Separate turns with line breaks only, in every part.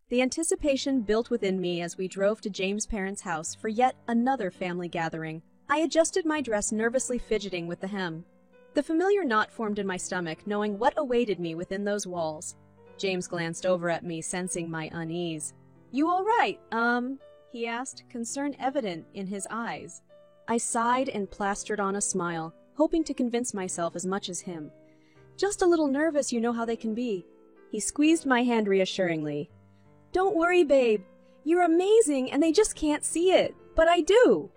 The anticipation built within me as we drove to James' parents' house for yet another family gathering. I adjusted my dress, nervously fidgeting with the hem. The familiar knot formed in my stomach, knowing what awaited me within those walls. James glanced over at me, sensing my unease. "You all right, he asked, concern evident in his eyes. I sighed and plastered on a smile, hoping to convince myself as much as him. "Just a little nervous, you know how they can be." He squeezed my hand reassuringly. "Don't worry, babe. You're amazing and they just can't see it, but I do."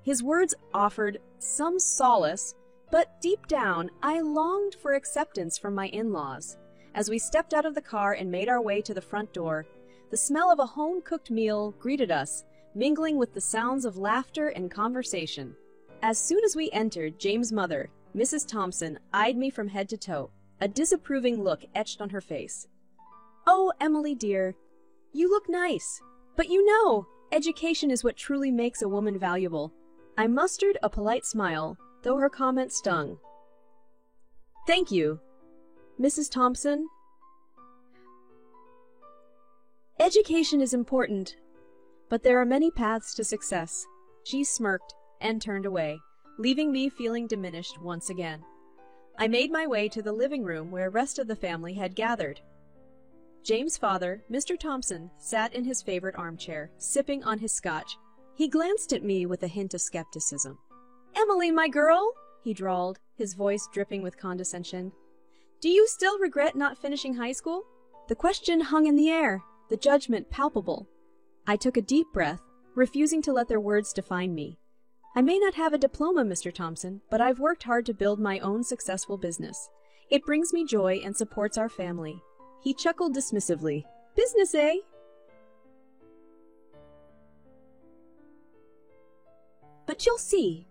His words offered some solace, but deep down, I longed for acceptance from my in-laws. As we stepped out of the car and made our way to the front door, the smell of a home-cooked meal greeted us, mingling with the sounds of laughter and conversation. As soon as we entered, James' mother, Mrs. Thompson, eyed me from head to toe, a disapproving look etched on her face. "Oh, Emily dear, you look nice, but you know, education is what truly makes a woman valuable." I mustered a polite smile, though her comment stung. "Thank you, Mrs. Thompson. Education is important, but there are many paths to success." She smirked and turned away, leaving me feeling diminished once again. I made my way to the living room where the rest of the family had gathered. James' father, Mr. Thompson, sat in his favorite armchair, sipping on his scotch. He glanced at me with a hint of skepticism. "Emily, my girl," he drawled, his voice dripping with condescension. "Do you still regret not finishing high school?" The question hung in the air, the judgment palpable. I took a deep breath, refusing to let their words define me. "I may not have a diploma, Mr. Thompson, but I've worked hard to build my own successful business. It brings me joy and supports our family." He chuckled dismissively. "Business, eh?" "But you'll see.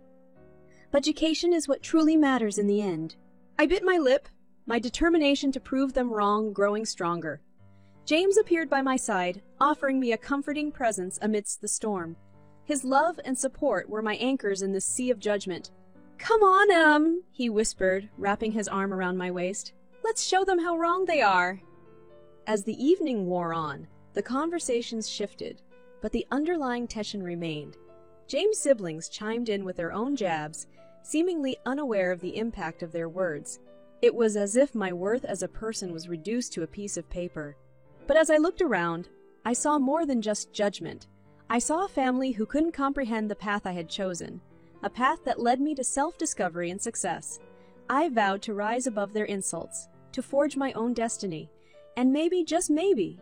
Education is what truly matters in the end." I bit my lip, my determination to prove them wrong growing stronger. James appeared by my side, offering me a comforting presence amidst the storm. His love and support were my anchors in this sea of judgment. "Come on, he whispered, wrapping his arm around my waist. "Let's show them how wrong they are." As the evening wore on, the conversations shifted, but the underlying tension remained. James' siblings chimed in with their own jabs, seemingly unaware of the impact of their words. It was as if my worth as a person was reduced to a piece of paper. But as I looked around, I saw more than just judgment. I saw a family who couldn't comprehend the path I had chosen, a path that led me to self-discovery and success. I vowed to rise above their insults, to forge my own destiny, and maybe, just maybe,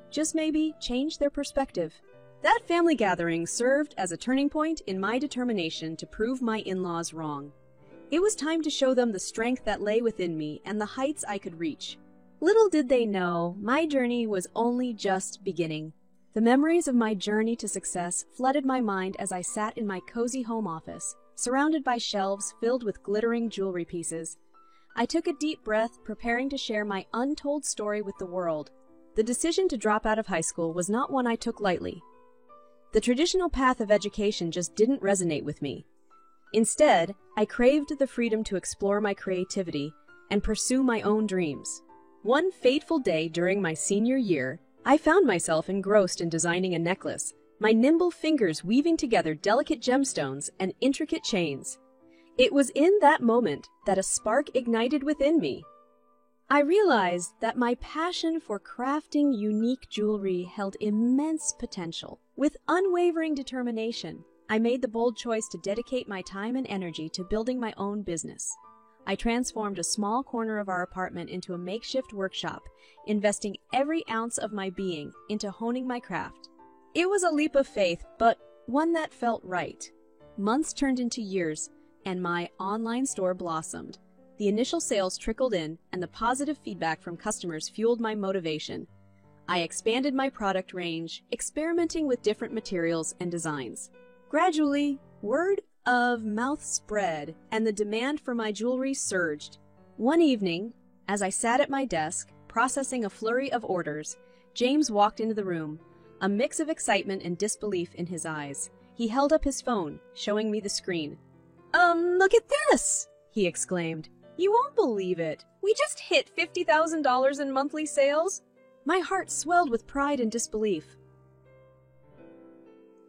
change their perspective. That family gathering served as a turning point in my determination to prove my in-laws wrong. It was time to show them the strength that lay within me and the heights I could reach. Little did they know, my journey was only just beginning. The memories of my journey to success flooded my mind as I sat in my cozy home office, surrounded by shelves filled with glittering jewelry pieces. I took a deep breath, preparing to share my untold story with the world. The decision to drop out of high school was not one I took lightly. The traditional path of education just didn't resonate with me. Instead, I craved the freedom to explore my creativity and pursue my own dreams. One fateful day during my senior year, I found myself engrossed in designing a necklace, my nimble fingers weaving together delicate gemstones and intricate chains. It was in that moment that a spark ignited within me. I realized that my passion for crafting unique jewelry held immense potential. With unwavering determination, I made the bold choice to dedicate my time and energy to building my own business. I transformed a small corner of our apartment into a makeshift workshop, investing every ounce of my being into honing my craft. It was a leap of faith, but one that felt right. Months turned into years, and my online store blossomed. The initial sales trickled in, and the positive feedback from customers fueled my motivation. I expanded my product range, experimenting with different materials and designs. Gradually, word of mouth spread, and the demand for my jewelry surged. One evening, as I sat at my desk, processing a flurry of orders, James walked into the room, a mix of excitement and disbelief in his eyes. He held up his phone, showing me the screen. Look at this!" he exclaimed. "You won't believe it. We just hit $50,000 in monthly sales." My heart swelled with pride and disbelief.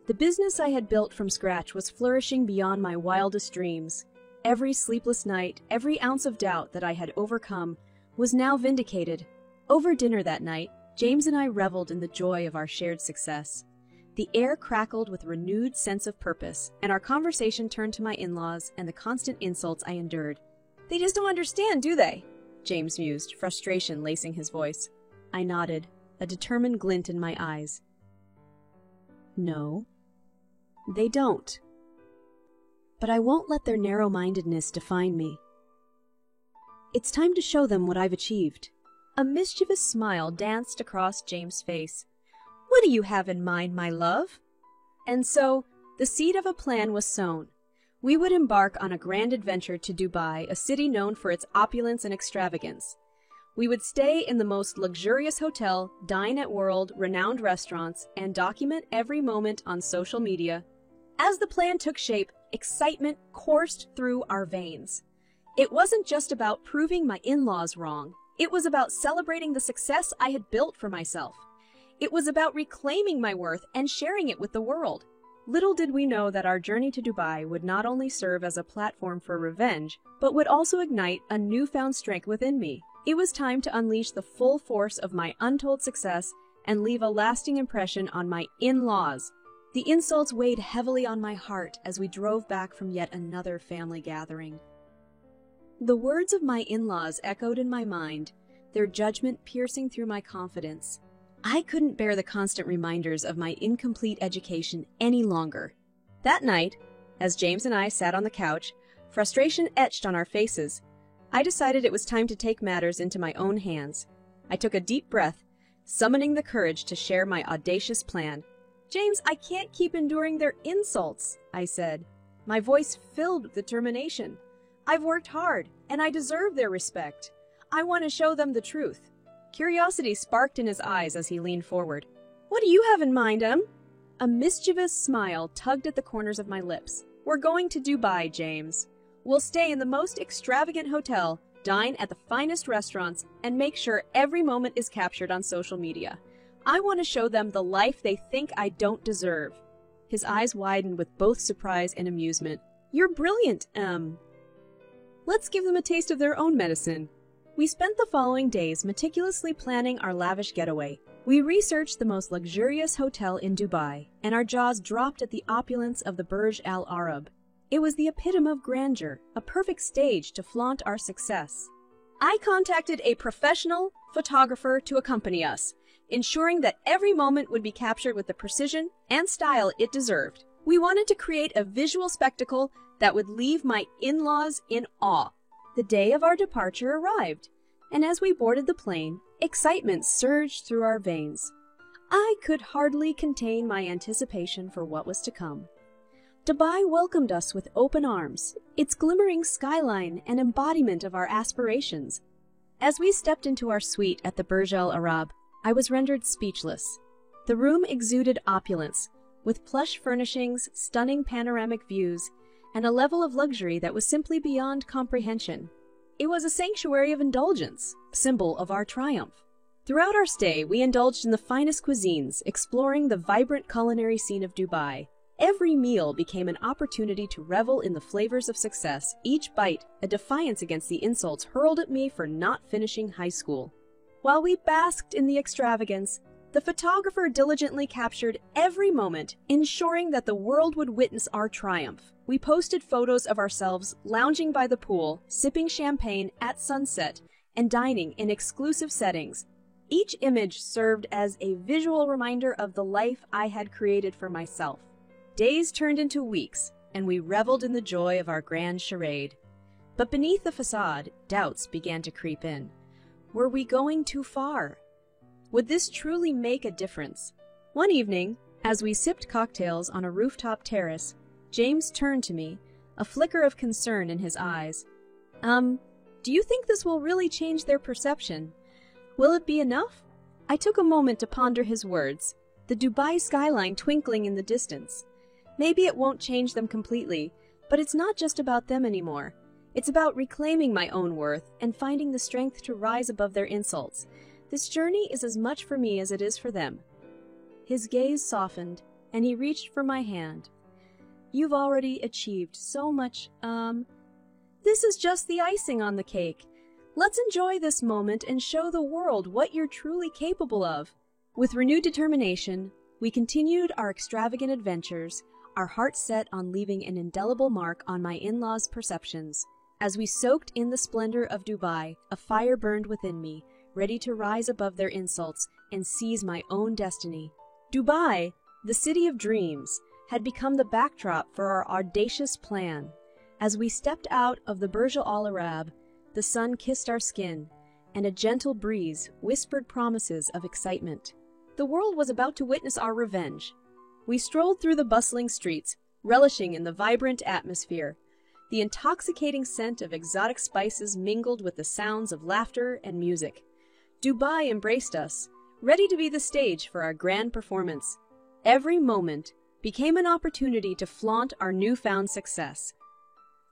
The business I had built from scratch was flourishing beyond my wildest dreams. Every sleepless night, every ounce of doubt that I had overcome, was now vindicated. Over dinner that night, James and I reveled in the joy of our shared success. The air crackled with a renewed sense of purpose, and our conversation turned to my in-laws and the constant insults I endured. "They just don't understand, do they?" James mused, frustration lacing his voice. I nodded, a determined glint in my eyes. "No, they don't. But I won't let their narrow-mindedness define me. It's time to show them what I've achieved." A mischievous smile danced across James' face. "What do you have in mind, my love?" And so, the seed of a plan was sown. We would embark on a grand adventure to Dubai, a city known for its opulence and extravagance. We would stay in the most luxurious hotel, dine at world-renowned restaurants, and document every moment on social media. As the plan took shape, excitement coursed through our veins. It wasn't just about proving my in-laws wrong. It was about celebrating the success I had built for myself. It was about reclaiming my worth and sharing it with the world. Little did we know that our journey to Dubai would not only serve as a platform for revenge, but would also ignite a newfound strength within me. It was time to unleash the full force of my untold success and leave a lasting impression on my in-laws. The insults weighed heavily on my heart as we drove back from yet another family gathering. The words of my in-laws echoed in my mind, their judgment piercing through my confidence. I couldn't bear the constant reminders of my incomplete education any longer. That night, as James and I sat on the couch, frustration etched on our faces, I decided it was time to take matters into my own hands. I took a deep breath, summoning the courage to share my audacious plan. "James, I can't keep enduring their insults," I said, my voice filled with determination. "I've worked hard, and I deserve their respect. I want to show them the truth." Curiosity sparked in his eyes as he leaned forward. "What do you have in mind, Em?" A mischievous smile tugged at the corners of my lips. "We're going to Dubai, James. We'll stay in the most extravagant hotel, dine at the finest restaurants, and make sure every moment is captured on social media. I want to show them the life they think I don't deserve." His eyes widened with both surprise and amusement. "You're brilliant, Em. Let's give them a taste of their own medicine." We spent the following days meticulously planning our lavish getaway. We researched the most luxurious hotel in Dubai, and our jaws dropped at the opulence of the Burj Al Arab. It was the epitome of grandeur, a perfect stage to flaunt our success. I contacted a professional photographer to accompany us, ensuring that every moment would be captured with the precision and style it deserved. We wanted to create a visual spectacle that would leave my in-laws in awe. The day of our departure arrived, and as we boarded the plane, excitement surged through our veins. I could hardly contain my anticipation for what was to come. Dubai welcomed us with open arms, its glimmering skyline an embodiment of our aspirations. As we stepped into our suite at the Burj Al Arab, I was rendered speechless. The room exuded opulence, with plush furnishings, stunning panoramic views, and a level of luxury that was simply beyond comprehension. It was a sanctuary of indulgence, symbol of our triumph. Throughout our stay, we indulged in the finest cuisines, exploring the vibrant culinary scene of Dubai. Every meal became an opportunity to revel in the flavors of success, each bite a defiance against the insults hurled at me for not finishing high school. While we basked in the extravagance, the photographer diligently captured every moment, ensuring that the world would witness our triumph. We posted photos of ourselves lounging by the pool, sipping champagne at sunset, and dining in exclusive settings. Each image served as a visual reminder of the life I had created for myself. Days turned into weeks, and we reveled in the joy of our grand charade. But beneath the facade, doubts began to creep in. Were we going too far? Would this truly make a difference? One evening, as we sipped cocktails on a rooftop terrace, James turned to me, a flicker of concern in his eyes. Do you think this will really change their perception? Will it be enough?" I took a moment to ponder his words, the Dubai skyline twinkling in the distance. Maybe it won't change them completely, but it's not just about them anymore. It's about reclaiming my own worth and finding the strength to rise above their insults. This journey is as much for me as it is for them." His gaze softened, and he reached for my hand. "You've already achieved so much, This is just the icing on the cake. Let's enjoy this moment and show the world what you're truly capable of." With renewed determination, we continued our extravagant adventures, our hearts set on leaving an indelible mark on my in-laws' perceptions. As we soaked in the splendor of Dubai, a fire burned within me, ready to rise above their insults and seize my own destiny. Dubai, the city of dreams, had become the backdrop for our audacious plan. As we stepped out of the Burj Al Arab, the sun kissed our skin, and a gentle breeze whispered promises of excitement. The world was about to witness our revenge. We strolled through the bustling streets, relishing in the vibrant atmosphere. The intoxicating scent of exotic spices mingled with the sounds of laughter and music. Dubai embraced us, ready to be the stage for our grand performance. Every moment became an opportunity to flaunt our newfound success.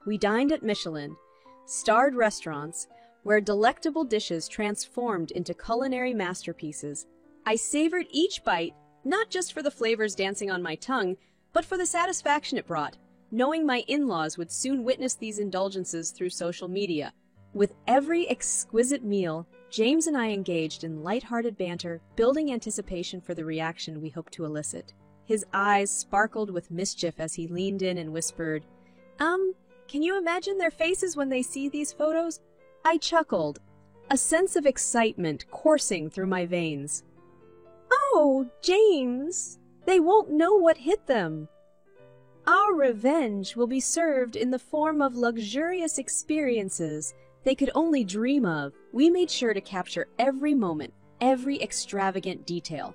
We dined at Michelin-starred restaurants, where delectable dishes transformed into culinary masterpieces. I savored each bite, not just for the flavors dancing on my tongue, but for the satisfaction it brought, knowing my in-laws would soon witness these indulgences through social media. With every exquisite meal, James and I engaged in light-hearted banter, building anticipation for the reaction we hoped to elicit. His eyes sparkled with mischief as he leaned in and whispered, Can you imagine their faces when they see these photos?" I chuckled, a sense of excitement coursing through my veins. "Oh, James, they won't know what hit them. Our revenge will be served in the form of luxurious experiences they could only dream of." We made sure to capture every moment, every extravagant detail.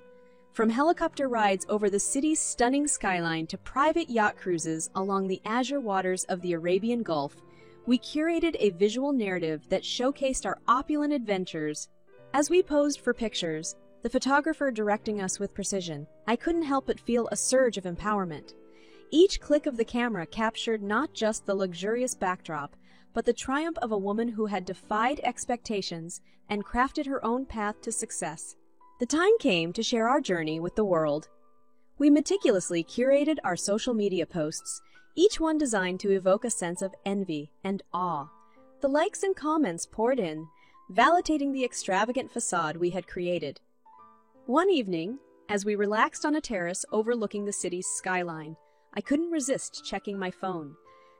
From helicopter rides over the city's stunning skyline to private yacht cruises along the azure waters of the Arabian Gulf, we curated a visual narrative that showcased our opulent adventures. As we posed for pictures, the photographer directing us with precision, I couldn't help but feel a surge of empowerment. Each click of the camera captured not just the luxurious backdrop, but the triumph of a woman who had defied expectations and crafted her own path to success. The time came to share our journey with the world. We meticulously curated our social media posts, each one designed to evoke a sense of envy and awe. The likes and comments poured in, validating the extravagant facade we had created. One evening, as we relaxed on a terrace overlooking the city's skyline, I couldn't resist checking my phone.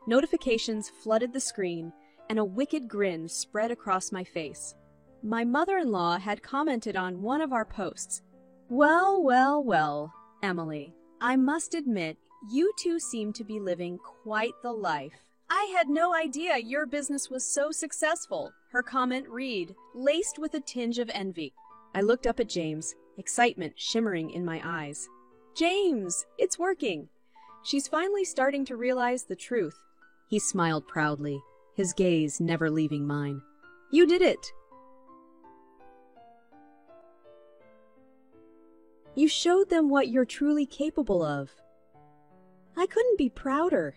Notifications flooded the screen, and a wicked grin spread across my face. My mother-in-law had commented on one of our posts. "Well, well, well, Emily, I must admit, you two seem to be living quite the life. I had no idea your business was so successful," her comment read, laced with a tinge of envy. I looked up at James, excitement shimmering in my eyes. "James, it's working. She's finally starting to realize the truth." He smiled proudly, his gaze never leaving mine. "You did it. You showed them what you're truly capable of." I couldn't be prouder.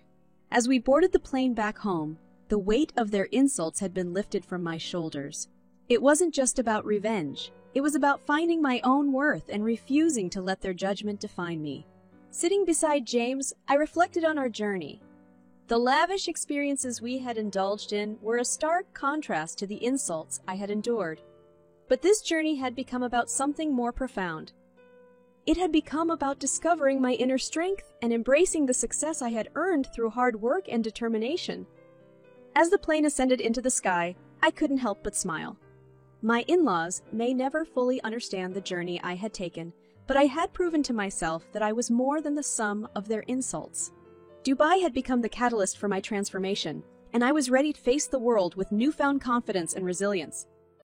As we boarded the plane back home, the weight of their insults had been lifted from my shoulders. It wasn't just about revenge. It was about finding my own worth and refusing to let their judgment define me. Sitting beside James, I reflected on our journey. The lavish experiences we had indulged in were a stark contrast to the insults I had endured. But this journey had become about something more profound. It had become about discovering my inner strength and embracing the success I had earned through hard work and determination. As the plane ascended into the sky, I couldn't help but smile. My in-laws may never fully understand the journey I had taken, but I had proven to myself that I was more than the sum of their insults. Dubai had become the catalyst for my transformation, and I was ready to face the world with newfound confidence and resilience.